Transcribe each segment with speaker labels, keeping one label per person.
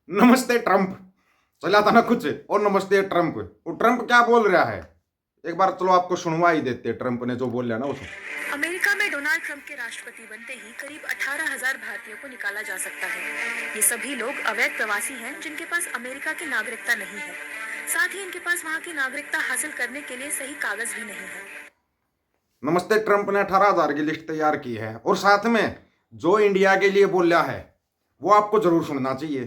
Speaker 1: नमस्ते ट्रंप चला था ना कुछ। और नमस्ते ट्रंप। वो ट्रंप क्या बोल रहा है एक बार चलो आपको सुनवा ही देते ट्रंप ने जो बोल रहा ना उसको।
Speaker 2: अमेरिका में डोनाल्ड ट्रंप के राष्ट्रपति बनते ही करीब 18,000 भारतीयों को निकाला जा सकता है। ये सभी लोग अवैध प्रवासी हैं जिनके पास अमेरिका की नागरिकता नहीं है। साथ ही इनके पास वहाँ की नागरिकता हासिल करने के लिए सही कागज भी नहीं है।
Speaker 1: नमस्ते ट्रंप ने 18,000 की लिस्ट तैयार की है और साथ में जो इंडिया के लिए बोल रहा है वो आपको जरूर सुनना चाहिए,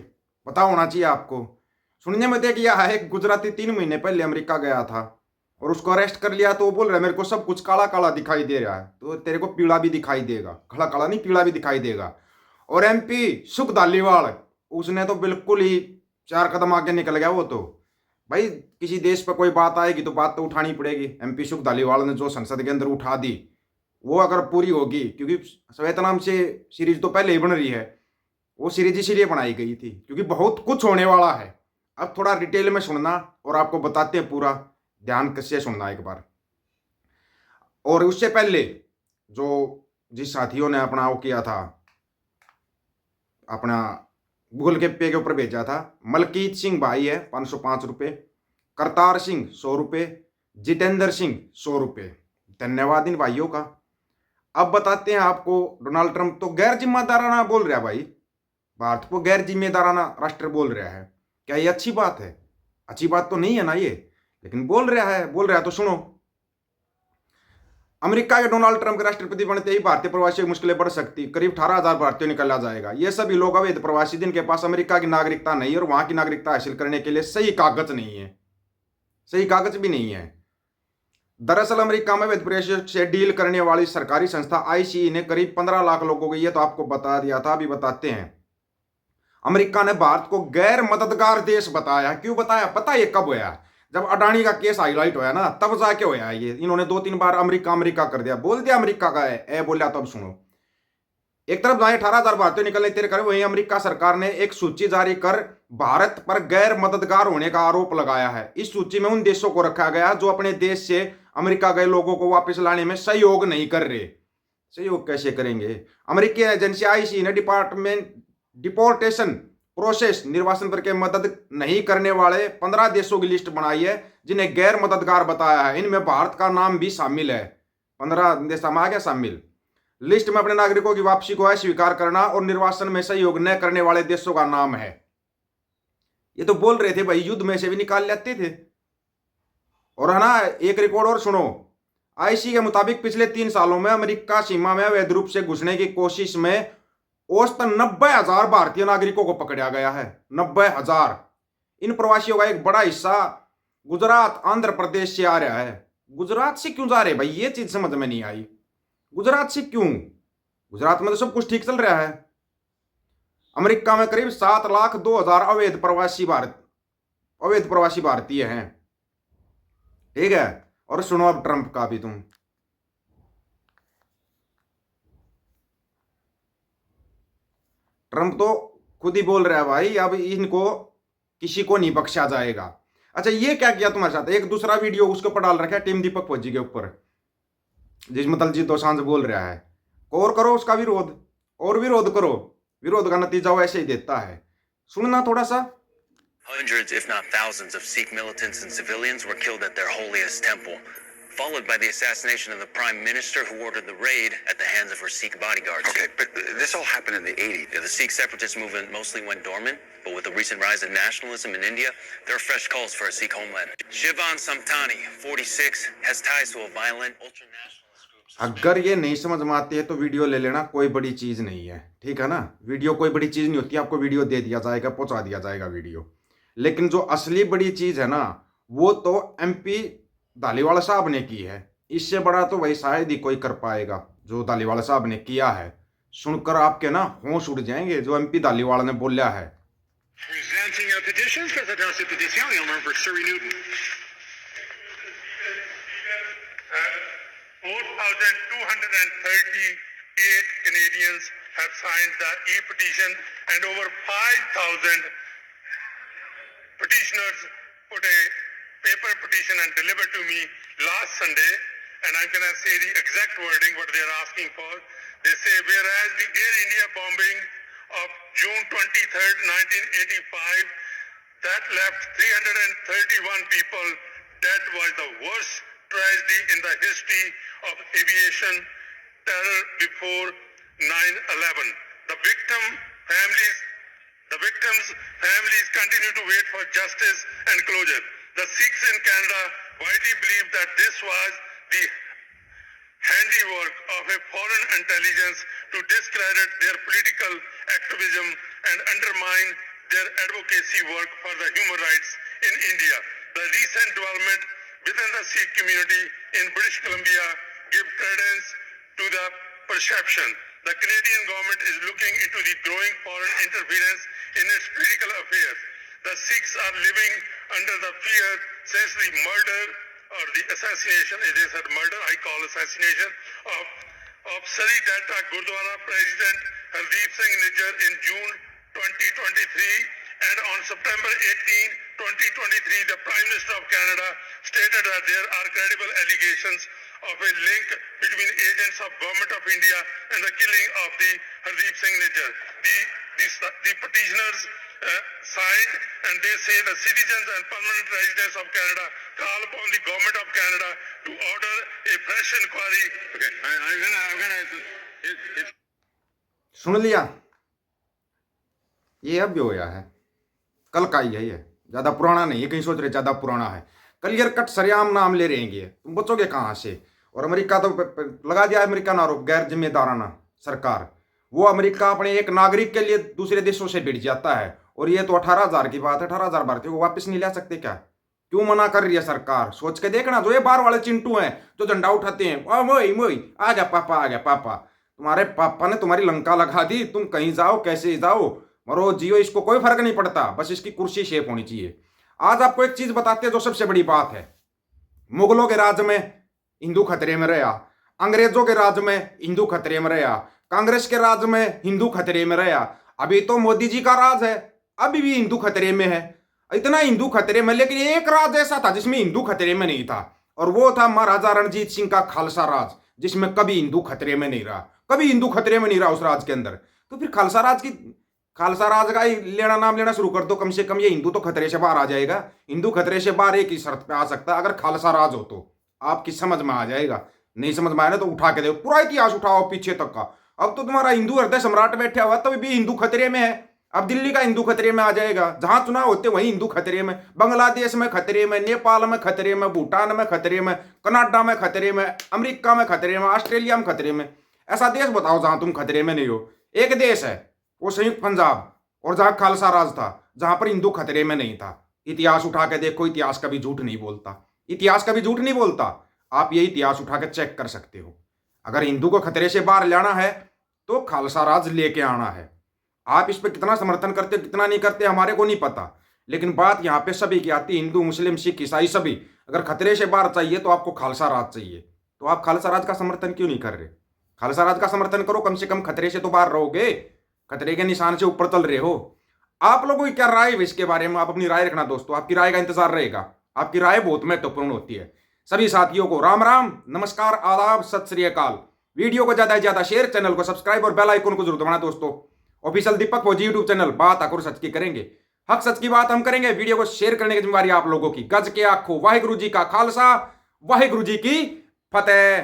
Speaker 1: पता होना चाहिए आपको। सुनने में देख यह है एक गुजराती 3 महीने पहले अमेरिका गया था और उसको अरेस्ट कर लिया तो वो बोल रहा है मेरे को सब कुछ काला काला दिखाई दे रहा है, तो तेरे को पीला भी दिखाई देगा, काला काला नहीं पीला भी दिखाई देगा। और एमपी सुख धालीवाल उसने तो बिल्कुल ही 4 कदम आगे निकल गया। वो तो भाई किसी देश पर कोई बात आएगी तो बात तो उठानी पड़ेगी। एमपी सुख धालीवाल ने जो संसद के अंदर उठा दी वो अगर पूरी होगी, क्योंकि श्वेतनाम से सीरीज तो पहले ही बन रही है, वो सीरीज इसीलिए बनाई गई थी क्योंकि बहुत कुछ होने वाला है। अब थोड़ा डिटेल में सुनना और आपको बताते हैं पूरा, ध्यान से सुनना एक बार। और उससे पहले जो जिस साथियों ने अपना वो किया था, अपना गूगल के पे के ऊपर भेजा था, मलकीत सिंह भाई है 505 रुपये, करतार सिंह 100 रुपये, जितेंद्र सिंह 100 रुपये। धन्यवाद इन भाइयों का। अब बताते हैं आपको, डोनाल्ड ट्रंप तो गैर जिम्मेदाराना बोल रहा है भाई, भारत को गैर जिम्मेदाराना राष्ट्र बोल रहा है। क्या ये अच्छी बात है? अच्छी बात तो नहीं है ना ये, लेकिन बोल रहा है तो सुनो। अमेरिका के डोनाल्ड ट्रंप के राष्ट्रपति बनते ही भारतीय प्रवासियों की मुश्किलें बढ़ सकती, करीब 18,000 भारतीयों निकाला जाएगा। ये सभी लोग अवैध प्रवासी जिनके पास अमेरिका की नागरिकता नहीं और वहां की नागरिकता हासिल करने के लिए सही कागज नहीं है, सही कागज भी नहीं है। दरअसल अमेरिका में अवैध प्रवासियों से डील करने वाली सरकारी संस्था आईसीई ने करीब 15 लाख लोगों को, ये तो आपको बता दिया था, अभी बताते हैं। अमेरिका ने भारत को गैर मददगार देश बताया। क्यों बताया पता? ये कब होया? जब अडानी का केस हाईलाइट होया ना तब जाके होया ये। इन्होंने 2-3 बार अमेरिका अमेरिका कर दिया, बोल दिया अमेरिका का है ए बोलिया। तब सुनो, एक तरफ जहां 18,000 भारतीय निकलने तेरे करे, वहीं अमेरिका सरकार ने एक सूची जारी कर भारत पर गैर मददगार होने का आरोप लगाया है। इस सूची में उन देशों को रखा गया जो अपने देश से अमेरिका गए लोगों को वापस लाने में सहयोग नहीं कर रहे। सहयोग कैसे करेंगे? अमेरिकी एजेंसी आईसी ने डिपोर्टेशन प्रोसेस निर्वासन प्रक्रिया मदद नहीं करने वाले 15 देशों की लिस्ट बनाई है जिन्हें गैर मददगार बताया है। इनमें भारत का नाम भी शामिल है। 15 देश में आ गया शामिल। लिस्ट में अपने नागरिकों की वापसी को अस्वीकार करना और निर्वासन में सहयोग न करने वाले देशों का नाम है। ये तो बोल रहे थे भाई युद्ध में से भी निकाल लेते थे। और है ना, एक रिकॉर्ड और सुनो। आईसी के मुताबिक पिछले 3 सालों में अमेरिका सीमा में अवैध रूप से घुसने की कोशिश में औसतन 90,000 भारतीय नागरिकों को पकड़ा गया है। 90,000। इन प्रवासियों का एक बड़ा हिस्सा गुजरात आंध्र प्रदेश से आ रहा है। गुजरात से क्यों जा रहे भाई? ये चीज समझ में नहीं आई। गुजरात से क्यों? गुजरात में तो सब कुछ ठीक चल रहा है। अमेरिका में करीब 7,02,000 अवैध प्रवासी भारतीय हैं। ठीक है। और सुनो अब ट्रंप का भी तुम। ट्रंप तो खुद ही बोल रहा है भाई अब इनको किसी को नहीं बख्शा जाएगा। अच्छा ये क्या किया तुम्हारे साथ? एक दूसरा वीडियो उसके ऊपर डाल रखा है टीम दीपक फौजी के ऊपर, जिसमें दलजीत दोसांझ बोल रहा है। और करो उसका विरोध, और विरोध करो। विरोध का नतीजा वो ऐसे ही देता है। सुनना थोड़ा सा।
Speaker 3: Hundreds, if not thousands, of Sikh militants and civilians were killed at their holiest temple, followed by the assassination of the Prime Minister who ordered the raid at the hands of her Sikh bodyguards.
Speaker 4: Okay, but this all happened in the 80s.
Speaker 3: Yeah, the Sikh separatist movement mostly went dormant, but with the recent rise in nationalism in India, there are fresh calls for a Sikh homeland. Shivan Samtani, 46, has ties to a violent ultranationalist group.
Speaker 1: अगर ये नहीं समझ में आती है तो video ले लेना, कोई बड़ी चीज नहीं है। ठीक है ना, वीडियो कोई बड़ी चीज नहीं होती, आपको वीडियो दे दिया जाएगा, पहुंचा दिया जाएगा वीडियो। लेकिन जो असली बड़ी चीज है ना वो तो एमपी धालीवाल साहब ने की है। इससे बड़ा तो भाई शायद ही कोई कर पाएगा जो धालीवाल साहब ने किया है। सुनकर आपके ना होश उड़ जाएंगे जो एमपी धालीवाल ने बोला है।
Speaker 4: Presenting a petition for the Darcy petition, the owner for Surrey Newton.
Speaker 5: 4,238 Canadians have signed the e-petition and over 5,000 petitioners put a paper petition and delivered to me last Sunday, and I'm going to say the exact wording what they're asking for. They say, whereas the Air India bombing of June 23rd, 1985, that left 331 people dead was the worst tragedy in the history of aviation terror before 9/11. The victims' families continue to wait for justice and closure. The Sikhs in Canada widely believe that this was the handiwork of a foreign intelligence to discredit their political activism and undermine their advocacy work for the human rights in India. The recent development within the Sikh community in British Columbia give credence to the perception. The Canadian government is looking into the growing foreign interference in its political affairs. The Sikhs are living under the fear since the murder or the assassination, it is a murder, I call assassination, of Sari Delta Gurdwara President Hardeep Singh Nijjar in June 2023, and on September 18, 2023, the Prime Minister of Canada stated that there are credible allegations of a link between agents of Government of India and the killing of the Hardeep Singh Nijjar. The petitioners signed, and they say the citizens and permanent residents of Canada call upon the Government of Canada to order a fresh inquiry. Okay,
Speaker 1: सुन लिया, ये अब भी होया है, कल का ही है, ये ज्यादा पुराना नहीं है, कहीं सोच रहे ज्यादा पुराना है। क्लियर कट सरेआम नाम ले रहेंगे, तुम बचोगे कहां से। और अमेरिका तो लगा दिया अमेरिका ना आरोप, गैर जिम्मेदाराना सरकार। वो अमेरिका अपने एक नागरिक के लिए दूसरे देशों से भिड़ जाता है, और ये तो 18,000 की बात है, 18,000 भारतीयों को वापस नहीं ला सकते क्या? क्यों मना कर रही है सरकार? सोच के देखना, जो ये बाहर वाले चिंटू हैं जो झंडा उठाते हैं, मोई मोई आ गया पापा, आ गया पापा। तुम्हारे पापा ने तुम्हारी लंका लगा दी, तुम कहीं जाओ कैसे जाओ, मरो जियो, इसको कोई फर्क नहीं पड़ता, बस इसकी कुर्सी शेप होनी चाहिए। आज आपको एक चीज बताते हैं जो सबसे बड़ी बात है। मुगलों के राज में हिंदू खतरे में रहा, अंग्रेजों के राज में हिंदू खतरे में रहा, कांग्रेस के राज में हिंदू खतरे में रहा, अभी तो मोदी जी का राज है, अभी भी हिंदू खतरे में है। इतना हिंदू खतरे में, लेकिन एक राज ऐसा था जिसमें हिंदू खतरे में नहीं था, और वो था महाराजा रणजीत सिंह का खालसा राज, जिसमें कभी हिंदू खतरे में नहीं रहा, कभी हिंदू खतरे में नहीं रहा उस राज के अंदर। तो फिर खालसा राज का ही नाम लेना शुरू कर दो, कम से कम ये हिंदू तो खतरे से बाहर आ जाएगा। हिंदू खतरे से बाहर एक ही शर्त पे आ सकता है, अगर खालसा राज हो तो आपकी समझ में आ जाएगा। नहीं समझ में आया ना तो उठा के देखो, पूरा इतिहास उठाओ पीछे तक का। अब तो तुम्हारा हिंदू हृदय सम्राट बैठा हुआ, तभी भी हिंदू खतरे में है। अब दिल्ली का हिंदू खतरे में आ जाएगा, जहां चुनाव होते वहीं हिंदू खतरे में, बांग्लादेश में खतरे में, नेपाल में खतरे में, भूटान में खतरे में, कनाडा में खतरे में, अमेरिका में खतरे में, ऑस्ट्रेलिया में खतरे में। ऐसा देश बताओ जहां तुम खतरे में नहीं हो। एक देश है, वो संयुक्त पंजाब, और जहां खालसा राज था, जहां पर हिंदू खतरे में नहीं था। इतिहास उठा के देखो, इतिहास कभी झूठ नहीं बोलता, इतिहास कभी झूठ नहीं बोलता। आप ये इतिहास उठा के चेक कर सकते हो। अगर हिंदू को खतरे से बाहर लाना है तो खालसा राज लेके आना है। आप इस पर कितना समर्थन करते कितना नहीं करते हमारे को नहीं पता, लेकिन बात यहाँ पे सभी की आती है, हिंदू मुस्लिम सिख ईसाई सभी। अगर खतरे से बाहर चाहिए तो आपको खालसा राज चाहिए, तो आप खालसा राज का समर्थन क्यों नहीं कर रहे? खालसा राज का समर्थन करो, कम से कम खतरे से तो बाहर रहोगे, खतरे के निशान से ऊपर चल रहे हो। आप लोगों की क्या राय है इसके बारे में? आप अपनी राय रखना दोस्तों, आपकी राय का इंतजार रहेगा। आपकी राय बहुत महत्वपूर्ण होती है। सभी साथियों को राम राम, नमस्कार, आदाब, सत श्री अकाल। वीडियो को ज्यादा से ज्यादा शेयर, चैनल को सब्सक्राइब और बेल आइकन को जरूर दबाना दोस्तों। ऑफिशियल दीपक फौजी यूट्यूब चैनल, बात आकर सच की करेंगे, हक सच की बात हम करेंगे। वीडियो को शेयर करने की जिम्मेवारी आप लोगों की। गज के आखो, वाहिगुरु जी का खालसा, वाहिगुरु जी की फतेह।